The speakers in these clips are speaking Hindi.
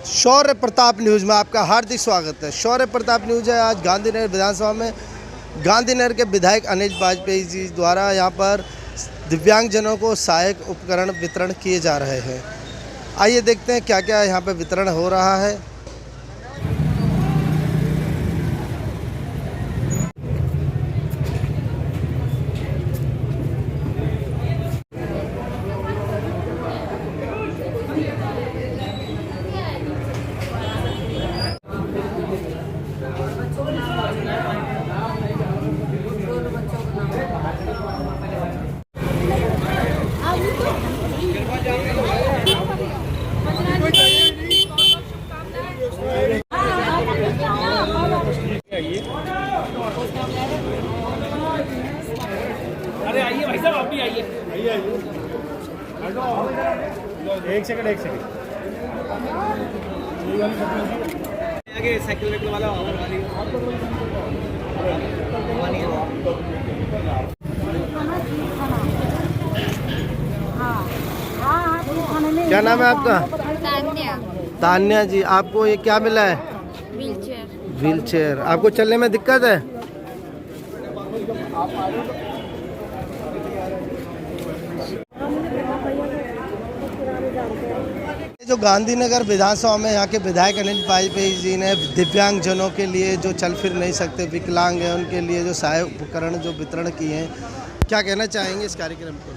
शौर्य प्रताप न्यूज़ में आपका हार्दिक स्वागत है। शौर्य प्रताप न्यूज़ है। आज गांधीनगर विधानसभा में गांधीनगर के विधायक अनिल वाजपेयी जी द्वारा यहां पर दिव्यांगजनों को सहायक उपकरण वितरण किए जा रहे हैं। आइए देखते हैं क्या क्या यहां पर वितरण हो रहा है। अरे आइए भाई साहब, आप भी आइए। एक सेकंड आगे साइकिल वेकिल वाला क्या नाम है आपका? तान्या। तान्या जी, आपको ये क्या मिला है? Wheel chair. आपको चलने में दिक्कत है? जो गांधीनगर विधानसभा में यहाँ के विधायक अनिल वाजपेयी जी ने दिव्यांगजनों के लिए, जो चल फिर नहीं सकते, विकलांग हैं, उनके लिए जो सहायक उपकरण जो वितरण किए हैं, क्या कहना चाहेंगे इस कार्यक्रम पर?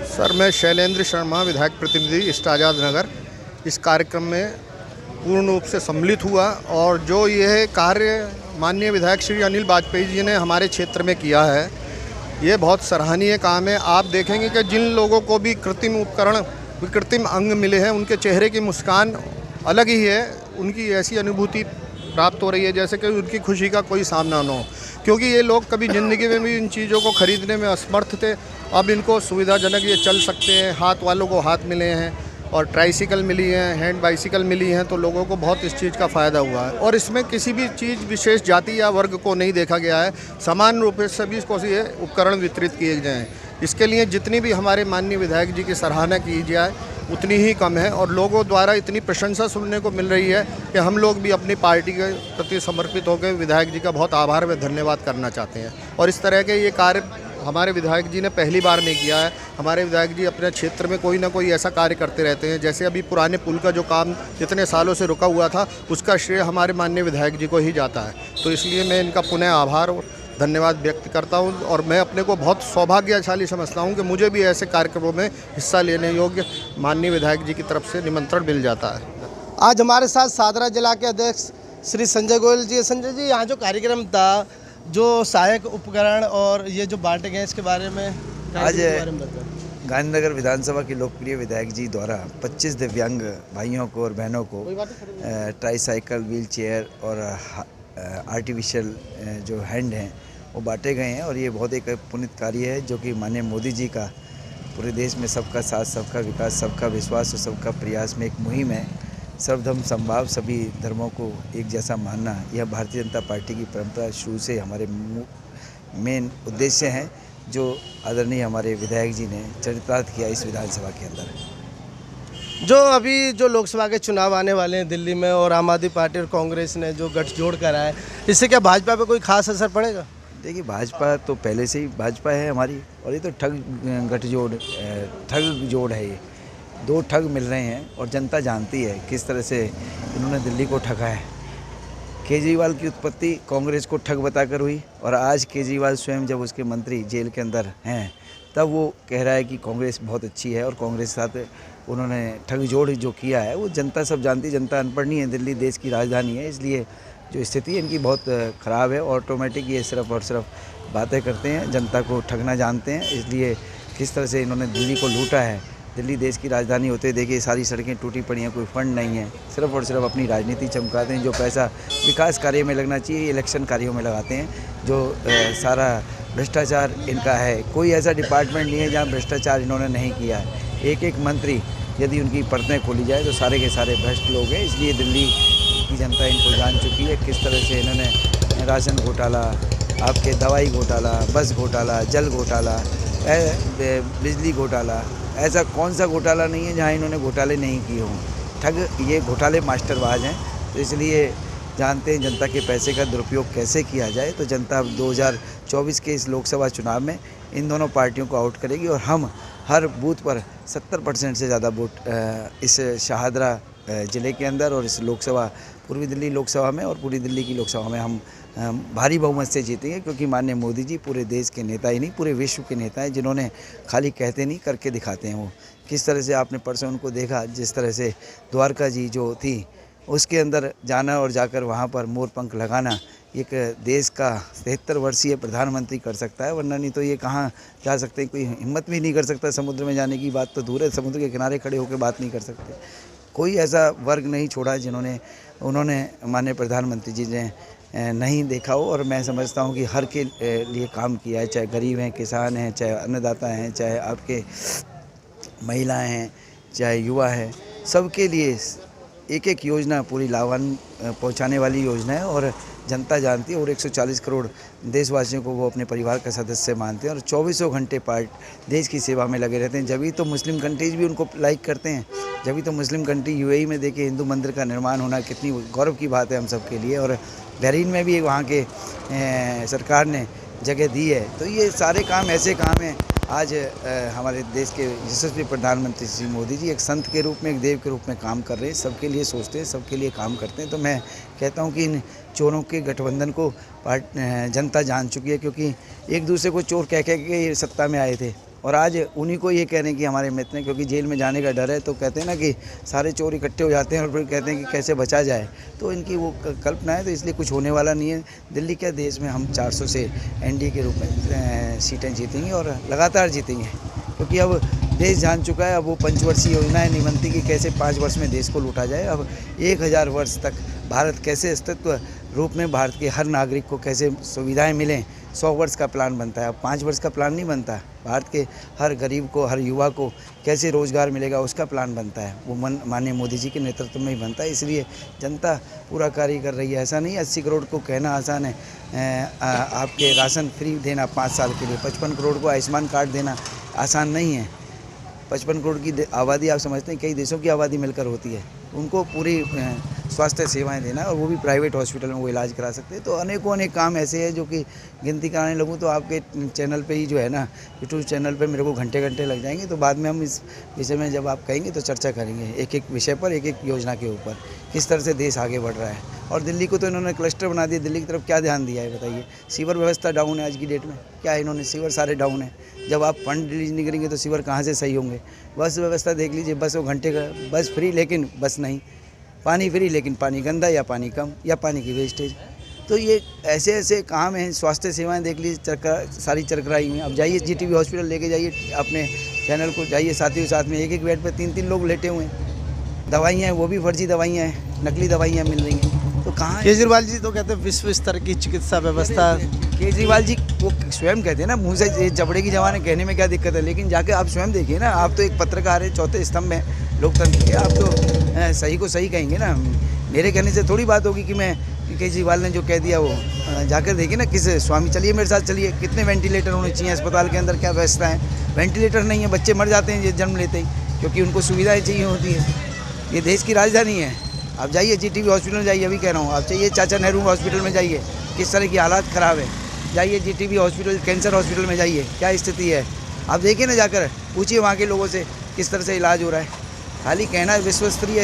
सर, मैं शैलेंद्र शर्मा, विधायक प्रतिनिधि ईस्ट आज़ाद नगर, इस कार्यक्रम में पूर्ण रूप से सम्मिलित हुआ। और जो यह कार्य माननीय विधायक श्री अनिल वाजपेयी जी ने हमारे क्षेत्र में किया है, ये बहुत सराहनीय काम है। आप देखेंगे कि जिन लोगों को भी कृत्रिम उपकरण, कृत्रिम अंग मिले हैं, उनके चेहरे की मुस्कान अलग ही है। उनकी ऐसी अनुभूति प्राप्त हो रही है जैसे कि उनकी खुशी का कोई सामना न हो, क्योंकि ये लोग कभी ज़िंदगी में भी इन चीज़ों को ख़रीदने में असमर्थ थे। अब इनको सुविधाजनक ये चल सकते हैं। हाथ वालों को हाथ मिले हैं और ट्राइसिकल मिली हैं, हैंड बाइसिकल मिली हैं, तो लोगों को बहुत इस चीज़ का फ़ायदा हुआ है। और इसमें किसी भी चीज़ विशेष जाति या वर्ग को नहीं देखा गया है। समान रूप से सभी को ये उपकरण वितरित किए जाएँ। इसके लिए जितनी भी हमारे माननीय विधायक जी की सराहना की जाए उतनी ही कम है। और लोगों द्वारा इतनी प्रशंसा सुनने को मिल रही है कि हम लोग भी अपनी पार्टी के प्रति समर्पित होकर विधायक जी का बहुत आभार व धन्यवाद करना चाहते हैं। और इस तरह के ये कार्य हमारे विधायक जी ने पहली बार नहीं किया है। हमारे विधायक जी अपने क्षेत्र में कोई ना कोई ऐसा कार्य करते रहते हैं। जैसे अभी पुराने पुल का जो काम इतने सालों से रुका हुआ था, उसका श्रेय हमारे माननीय विधायक जी को ही जाता है। तो इसलिए मैं इनका पुनः आभार और धन्यवाद व्यक्त करता हूं। और मैं अपने को बहुत सौभाग्यशाली समझता हूं कि मुझे भी ऐसे कार्यक्रमों में हिस्सा लेने योग्य माननीय विधायक जी की तरफ से निमंत्रण मिल जाता है। आज हमारे साथ सादरा जिला के अध्यक्ष श्री संजय गोयल जी। संजय जी, यहाँ जो कार्यक्रम था, जो सहायक उपकरण और ये जो बांटे गए, इसके बारे में आज गांधीनगर विधानसभा के लोकप्रिय विधायक जी द्वारा 25 दिव्यांग भाइयों को और बहनों को ट्राईसाइकिल, व्हील चेयर और आर्टिफिशियल जो हैंड हैं वो बांटे गए हैं। और ये बहुत एक पुनीत कार्य है जो कि माननीय मोदी जी का पूरे देश में सबका साथ, सबका विकास, सबका विश्वास और सबका प्रयास में एक मुहिम है। सर्वधर्म समभाव, सभी धर्मों को एक जैसा मानना, यह भारतीय जनता पार्टी की परंपरा शुरू से हमारे मेन उद्देश्य हैं, जो आदरणीय हमारे विधायक जी ने चरितार्थ किया इस विधानसभा के अंदर। जो अभी जो लोकसभा के चुनाव आने वाले हैं दिल्ली में, और आम आदमी पार्टी और कांग्रेस ने जो गठजोड़ करा है, इससे क्या भाजपा पे कोई खास असर पड़ेगा? देखिए, भाजपा तो पहले से ही भाजपा है हमारी, और ये तो ठग जोड़ है। ये दो ठग मिल रहे हैं और जनता जानती है किस तरह से इन्होंने दिल्ली को ठगा है। केजरीवाल की उत्पत्ति कांग्रेस को ठग बताकर हुई, और आज केजरीवाल स्वयं जब उसके मंत्री जेल के अंदर हैं, तब वो कह रहा है कि कांग्रेस बहुत अच्छी है। और कांग्रेस के साथ उन्होंने ठग जोड़ जो किया है, वो जनता सब जानती। जनता अनपढ़ नहीं है, दिल्ली देश की राजधानी है, इसलिए जो स्थिति है इनकी बहुत ख़राब है। ऑटोमेटिक ये सिर्फ और सिर्फ बातें करते हैं, जनता को ठगना जानते हैं। इसलिए किस तरह से इन्होंने दिल्ली को लूटा है। दिल्ली देश की राजधानी होते देखिए सारी सड़कें टूटी पड़ी हैं, कोई फंड नहीं है, सिर्फ और सिर्फ अपनी राजनीति चमकाते हैं। जो पैसा विकास कार्य में लगना चाहिए, इलेक्शन कार्यों में लगाते हैं। जो सारा भ्रष्टाचार इनका है, कोई ऐसा डिपार्टमेंट नहीं है जहाँ भ्रष्टाचार इन्होंने नहीं किया है। एक एक मंत्री यदि उनकी परतें खोली जाए तो सारे के सारे भ्रष्ट लोग हैं। इसलिए दिल्ली की जनता इनको जान चुकी है किस तरह से इन्होंने राशन घोटाला, आपके दवाई घोटाला, बस घोटाला, जल घोटाला, बिजली घोटाला, ऐसा कौन सा घोटाला नहीं है जहाँ इन्होंने घोटाले नहीं किए हों। ठग ये घोटाले मास्टरबाज हैं। तो इसलिए जानते हैं जनता के पैसे का दुरुपयोग कैसे किया जाए। तो जनता 2024 के इस लोकसभा चुनाव में इन दोनों पार्टियों को आउट करेगी और हम हर बूथ पर 70% से ज़्यादा वोट इस शाहदरा ज़िले के अंदर और इस लोकसभा पूर्वी दिल्ली लोकसभा में और पूरी दिल्ली की लोकसभा में हम भारी बहुमत से जीतेंगे, क्योंकि माननीय मोदी जी पूरे देश के नेता ही नहीं पूरे विश्व के नेता हैं, जिन्होंने खाली कहते नहीं करके दिखाते हैं। वो किस तरह से आपने परसों उनको देखा, जिस तरह से द्वारका जी जो थी उसके अंदर जाना और जाकर वहाँ पर मोर पंख लगाना एक देश का 73 वर्षीय प्रधानमंत्री कर सकता है, वरना नहीं तो ये कहाँ जा सकते। कोई हिम्मत भी नहीं कर सकता समुद्र में जाने की, बात तो दूर है, समुद्र के किनारे खड़े होकर बात नहीं कर सकते। कोई ऐसा वर्ग नहीं छोड़ा उन्होंने माननीय प्रधानमंत्री जी ने नहीं देखा हो। और मैं समझता हूँ कि हर के लिए काम किया है, चाहे गरीब हैं, किसान हैं, चाहे अन्नदाता हैं, चाहे आपके महिलाएं हैं, चाहे युवा हैं, सबके लिए एक एक योजना पूरी लाभान्वित पहुंचाने वाली योजना है। और जनता जानती है और 140 करोड़ देशवासियों को वो अपने परिवार का सदस्य मानते हैं और 24 घंटे देश की सेवा में लगे रहते हैं। जब तो मुस्लिम कंट्रीज भी उनको लाइक करते हैं, जब तो मुस्लिम कंट्री यूएई में देखिए हिंदू मंदिर का निर्माण होना कितनी गौरव की बात है हम सब के लिए। और बहरीन में भी वहाँ के सरकार ने जगह दी है। तो ये सारे काम ऐसे काम हैं। आज हमारे देश के यशस्वी प्रधानमंत्री श्री मोदी जी एक संत के रूप में, एक देव के रूप में काम कर रहे हैं, सबके लिए सोचते हैं, सबके लिए काम करते हैं। तो मैं कहता हूं कि इन चोरों के गठबंधन को जनता जान चुकी है, क्योंकि एक दूसरे को चोर कह के ये सत्ता में आए थे और आज उन्हीं को ये कह रहे हैं कि हमारे मित्र हैं, क्योंकि जेल में जाने का डर है। तो कहते हैं ना कि सारे चोर इकट्ठे हो जाते हैं और फिर कहते हैं कि कैसे बचा जाए। तो इनकी वो कल्पना है, तो इसलिए कुछ होने वाला नहीं है। दिल्ली क्या देश में हम 400 से एनडीए के रूप में सीटें जीतेंगे और लगातार जीतेंगे, क्योंकि अब देश जान चुका है। अब वो पंचवर्षीय योजनाएं नहीं बनती कि कैसे 5 वर्ष में देश को लूटा जाए। अब 1000 वर्ष तक भारत कैसे अस्तित्व रूप में भारत के हर नागरिक को कैसे सुविधाएं मिलें, 100 वर्ष का प्लान बनता है। अब 5 वर्ष का प्लान नहीं बनता। भारत के हर गरीब को, हर युवा को कैसे रोज़गार मिलेगा उसका प्लान बनता है। वो माननीय मोदी जी के नेतृत्व में ही बनता है। इसलिए जनता पूरा कार्य कर रही है। ऐसा नहीं 80 करोड़ को कहना आसान है, आपके राशन फ्री देना 5 साल के लिए, 55 करोड़ को आयुष्मान कार्ड देना आसान नहीं है। 55 करोड़ की आबादी आप समझते हैं कई देशों की आबादी मिलकर होती है। उनको पूरी स्वास्थ्य सेवाएं देना और वो भी प्राइवेट हॉस्पिटल में वो इलाज करा सकते हैं। तो अनेक काम ऐसे हैं जो कि गिनती कराने लगूँ तो आपके चैनल पे ही जो है ना, यूट्यूब चैनल पे मेरे को घंटे लग जाएंगे। तो बाद में हम इस विषय में जब आप कहेंगे तो चर्चा करेंगे, एक विषय पर, एक योजना के ऊपर, किस तरह से देश आगे बढ़ रहा है। और दिल्ली को तो इन्होंने क्लस्टर बना दिया। दिल्ली की तरफ क्या ध्यान दिया है बताइए। सीवर व्यवस्था डाउन है आज की डेट में, क्या है इन्होंने, सीवर सारे डाउन है। जब आप फंड रिलीज नहीं करेंगे तो सीवर कहाँ से सही होंगे। बस व्यवस्था देख लीजिए, बस वो घंटे का बस फ्री लेकिन बस नहीं, पानी फ्री लेकिन पानी गंदा या पानी कम या पानी की वेस्टेज। तो ये ऐसे काम हैं। स्वास्थ्य सेवाएं देख लीजिए सारी चरकराई हुई हैं। अब जाइए जीटीबी हॉस्पिटल लेके जाइए, अपने चैनल को जाइए, साथ में एक बेड पर 3 लोग लेटे हुए हैं। दवाइयाँ हैं वो भी फर्जी दवाइयाँ हैं, नकली दवाइयाँ मिल रही हैं। तो कहाँ केजरीवाल जी तो कहते हैं विश्व स्तर की चिकित्सा व्यवस्था। केजरीवाल जी वो स्वयं कहते हैं ना, मुँह से जबड़े की जवान कहने में क्या दिक्कत है, लेकिन जाके आप स्वयं देखिए ना। आप तो एक पत्रकार है, चौथे स्तंभ में लोकतंत्र के, आप तो सही को सही कहेंगे ना। मेरे कहने से थोड़ी बात होगी कि मैं केजरीवाल ने जो कह दिया वो जाकर देखिए ना। किस स्वामी, चलिए मेरे साथ चलिए, कितने वेंटिलेटर होने चाहिए अस्पताल के अंदर, क्या व्यवस्था है। वेंटिलेटर नहीं है, बच्चे मर जाते हैं जन्म लेते ही, क्योंकि उनको सुविधाएं चाहिए होती है। ये देश की राजधानी है। आप जाइए जीटीबी हॉस्पिटल में जाइए, अभी कह रहा हूँ, आप चाहिए चाचा नेहरू हॉस्पिटल में जाइए, किस तरह की हालात ख़राब है। जाइए जीटीबी हॉस्पिटल, कैंसर हॉस्पिटल में जाइए, क्या स्थिति है आप देखिए ना, जाकर पूछिए वहाँ के लोगों से किस तरह से इलाज हो रहा है। खाली कहना विश्व स्तरीय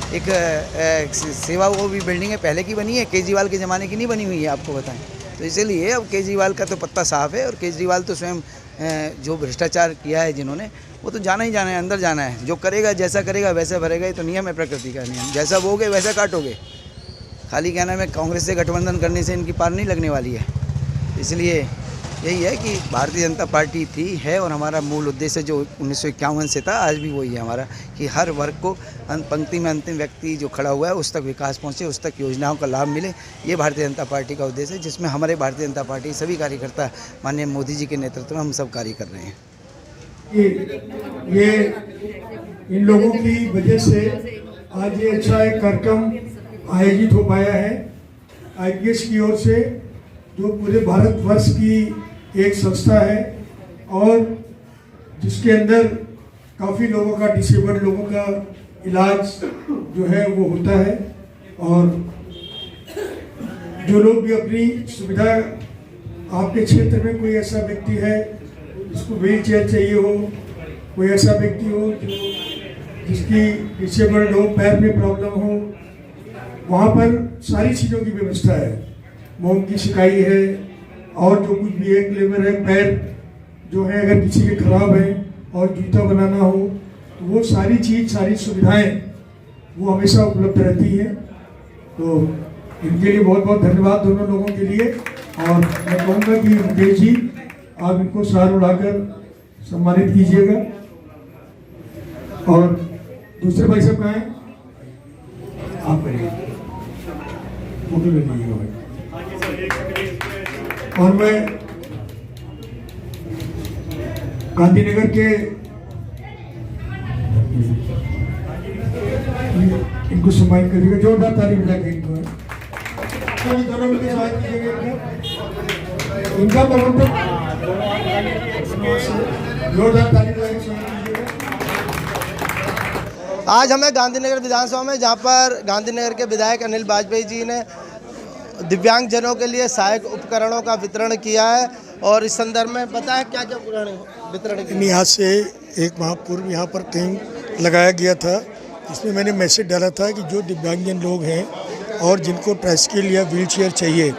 एक सेवा, वो भी बिल्डिंग है पहले की बनी है, केजरीवाल के ज़माने की नहीं बनी हुई है, आपको बताएं। तो इसीलिए अब केजरीवाल का तो पत्ता साफ है। और केजरीवाल तो स्वयं जो भ्रष्टाचार किया है जिन्होंने, वो तो जाना ही जाना है, अंदर जाना है। जो करेगा, जैसा करेगा वैसा भरेगा। ये तो नियम है प्रकृति का नियम, जैसा बोगे वैसा काटोगे। खाली कहना है कांग्रेस से गठबंधन करने से इनकी पार नहीं लगने वाली है। इसलिए यही है कि भारतीय जनता पार्टी थी, है, और हमारा मूल उद्देश्य जो 1951 से था, आज भी वही है हमारा, कि हर वर्ग को पंक्ति में अंतिम व्यक्ति जो खड़ा हुआ है उस तक विकास पहुंचे, उस तक योजनाओं का लाभ मिले। ये भारतीय जनता पार्टी का उद्देश्य है, जिसमें हमारे भारतीय जनता पार्टी सभी कार्यकर्ता माननीय मोदी जी के नेतृत्व में हम सब कार्य कर रहे हैं। ये इन लोगों की वजह से आज ये अच्छा एक कार्यक्रम आयोजित हो पाया है आईपीएस की ओर से, जो पूरे भारतवर्ष की एक संस्था है और जिसके अंदर काफ़ी लोगों का, डिसेबल्ड लोगों का इलाज जो है वो होता है। और जो लोग भी अपनी सुविधा, आपके क्षेत्र में कोई ऐसा व्यक्ति है जिसको व्हील चेयर चाहिए हो, कोई ऐसा व्यक्ति हो जो जिसकी डिसेबल्ड हो, पैर में प्रॉब्लम हो, वहाँ पर सारी चीज़ों की व्यवस्था है। मोम की सिकाई है और जो कुछ भी एक लेबर है, पैर जो है अगर किसी के खराब है और जूता बनाना हो तो वो सारी चीज़, सारी सुविधाएं वो हमेशा उपलब्ध रहती हैं। तो इनके लिए बहुत बहुत धन्यवाद दोनों लोगों के लिए। और मैं कहूँगा कि मुकेश जी, आप इनको सार उड़ाकर सम्मानित कीजिएगा। और दूसरे भाई साहब कहाँ हैं? आप करिए, फोटो ले लीजिएगा भाई। और मैं गांधीनगर के, इनको सम्मानित करिएगा, जोरदार ताली बजा के इनको दोनों मिलकर स्वागत कीजिएगा इनका। जोरदार ताली बजा के स्वागत कीजिएगा। आज हमें गांधीनगर विधानसभा में, जहां पर गांधीनगर के विधायक अनिल वाजपेयी जी ने दिव्यांगजनों के लिए सहायक उपकरणों का वितरण किया है, और इस संदर्भ में पता है क्या क्या वितरण किया? यहाँ से एक माह पूर्व यहाँ पर कैंप लगाया गया था, इसमें मैंने मैसेज डाला था कि जो दिव्यांगजन लोग हैं और जिनको ट्राइसिकल या व्हील चेयर चाहिए,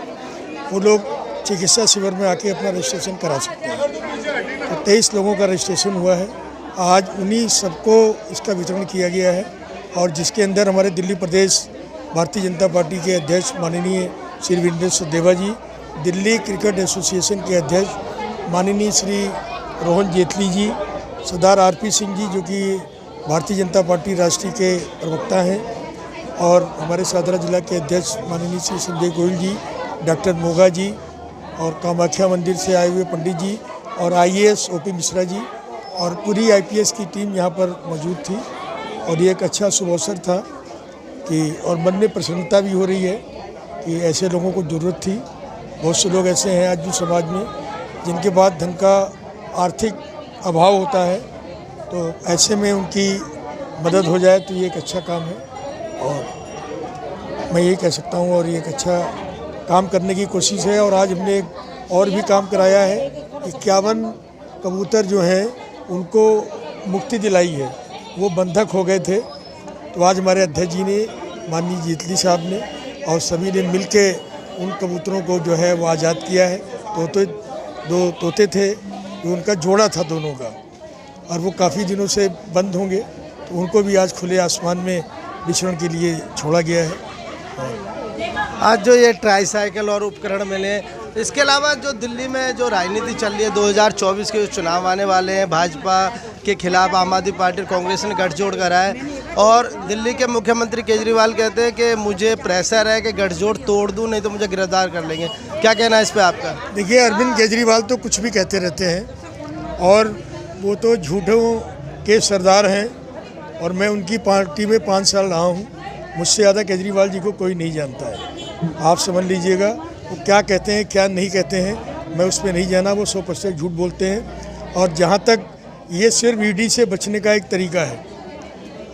वो लोग चिकित्सा शिविर में आके अपना रजिस्ट्रेशन करा सकते हैं। तो 23 लोगों का रजिस्ट्रेशन हुआ है। आज उन्हीं सबको इसका वितरण किया गया है, और जिसके अंदर हमारे दिल्ली प्रदेश भारतीय जनता पार्टी के अध्यक्ष माननीय श्री वीरेंद्र सचदेवा जी, दिल्ली क्रिकेट एसोसिएशन के अध्यक्ष माननीय श्री रोहन जेटली जी, सरदार आरपी सिंह जी जो कि भारतीय जनता पार्टी राष्ट्रीय के प्रवक्ता हैं, और हमारे सादरा जिला के अध्यक्ष माननीय श्री संजय गोयल जी, डॉक्टर मोगा जी, और कामाख्या मंदिर से आए हुए पंडित जी, और IAS OP मिश्रा जी, और पूरी IPS की टीम यहाँ पर मौजूद थी। और ये एक अच्छा शुभ अवसर था कि, और मन में प्रसन्नता भी हो रही है कि ऐसे लोगों को ज़रूरत थी। बहुत से लोग ऐसे हैं आज भी समाज में जिनके पास धन का आर्थिक अभाव होता है, तो ऐसे में उनकी मदद हो जाए तो ये एक अच्छा काम है, और मैं यही कह सकता हूँ। और ये एक अच्छा काम करने की कोशिश है। और आज हमने एक और भी काम कराया है, 51 कबूतर जो हैं उनको मुक्ति दिलाई है, वो बंधक हो गए थे। तो आज हमारे अध्यक्ष जी ने, माननीय जेटली साहब ने और सभी ने मिल के उन कबूतरों को जो है वो आज़ाद किया है। दो तोते थे, जो उनका जोड़ा था दोनों का, और वो काफ़ी दिनों से बंद होंगे, तो उनको भी आज खुले आसमान में विचरण के लिए छोड़ा गया है। आज जो ये ट्राईसाइकिल और उपकरण मिले, इसके अलावा जो दिल्ली में जो राजनीति चल रही है, 2024 के चुनाव आने वाले हैं, भाजपा के खिलाफ आम आदमी पार्टी और कांग्रेस ने गठजोड़ करा है, और दिल्ली के मुख्यमंत्री केजरीवाल कहते हैं कि मुझे प्रेशर है कि गठजोड़ तोड़ दूं, नहीं तो मुझे गिरफ्तार कर लेंगे। क्या कहना है इस पे आपका? देखिए, अरविंद केजरीवाल तो कुछ भी कहते रहते हैं, और वो तो झूठों के सरदार हैं, और मैं उनकी पार्टी में 5 साल रहा हूँ। मुझसे ज़्यादा केजरीवाल जी को कोई नहीं जानता है। आप समझ लीजिएगा वो क्या कहते हैं क्या नहीं कहते हैं, मैं उस पर नहीं जाना। वो 100% झूठ बोलते हैं, और जहाँ तक ये सिर्फ ईडी से बचने का एक तरीका है।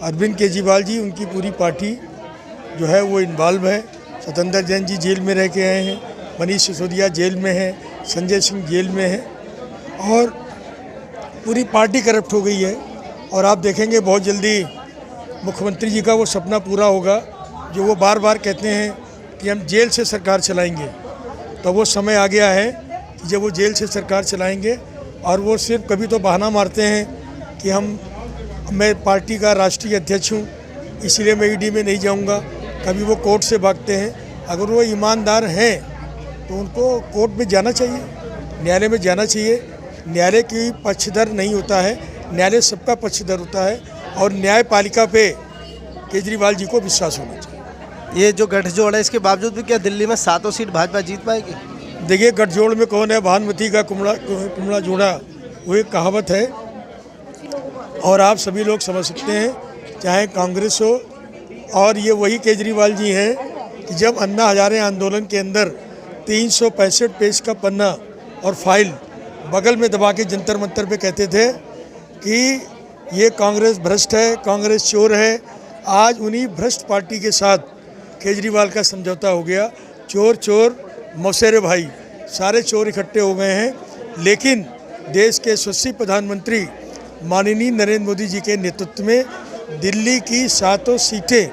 अरविंद केजरीवाल जी, उनकी पूरी पार्टी जो है वो इन्वॉल्व है। सत्येंद्र जैन जी जेल में रह के आए हैं, मनीष सिसोदिया जेल में है, संजय सिंह जेल में है, और पूरी पार्टी करप्ट हो गई है। और आप देखेंगे बहुत जल्दी मुख्यमंत्री जी का वो सपना पूरा होगा जो वो बार बार कहते हैं कि हम जेल से सरकार चलाएंगे। तो वो समय आ गया है कि जब वो जेल से सरकार चलाएंगे, और वो सिर्फ कभी तो बहाना मारते हैं कि मैं पार्टी का राष्ट्रीय अध्यक्ष हूँ इसलिए मैं ईडी में नहीं जाऊँगा, कभी वो कोर्ट से भागते हैं। अगर वो ईमानदार हैं तो उनको कोर्ट में जाना चाहिए, न्यायालय में जाना चाहिए। न्यायालय की पक्षधर नहीं होता है, न्यायालय सबका पक्षधर होता है, और न्यायपालिका पे केजरीवाल जी को विश्वास होना चाहिए। ये जो गठजोड़ है, इसके बावजूद भी क्या दिल्ली में 7 सीट भाजपा जीत पाएगी? देखिए, गठजोड़ में कौन है, भानुमति का कुमड़ा जोड़ा, वो एक कहावत है, और आप सभी लोग समझ सकते हैं, चाहे कांग्रेस हो। और ये वही केजरीवाल जी हैं कि जब अन्ना हजारे आंदोलन के अंदर 365 पेज का पन्ना और फाइल बगल में दबा के जंतर मंतर पे कहते थे कि ये कांग्रेस भ्रष्ट है, कांग्रेस चोर है, आज उन्हीं भ्रष्ट पार्टी के साथ केजरीवाल का समझौता हो गया। चोर चोर मौसेरे भाई, सारे चोर इकट्ठे हो गए हैं। लेकिन देश के यशस्वी प्रधानमंत्री माननीय नरेंद्र मोदी जी के नेतृत्व में दिल्ली की 7 सीटें,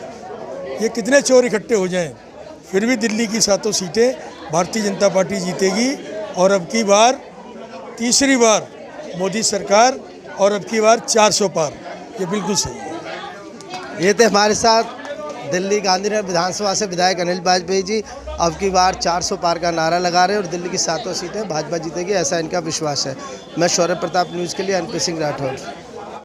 ये कितने चोर इकट्ठे हो जाएं, फिर भी दिल्ली की 7 सीटें भारतीय जनता पार्टी जीतेगी। और अब की बार तीसरी बार मोदी सरकार, और अब की बार 400 पार। ये बिल्कुल सही है। ये थे हमारे साथ दिल्ली गांधीनगर विधानसभा से विधायक अनिल वाजपेयी जी। अब की बार 400 पार का नारा लगा रहे हैं और दिल्ली की 7 सीटें भाजपा जीतेगी, ऐसा इनका विश्वास है। मैं शौर्य प्रताप न्यूज़ के लिए एनपी सिंह राठौर।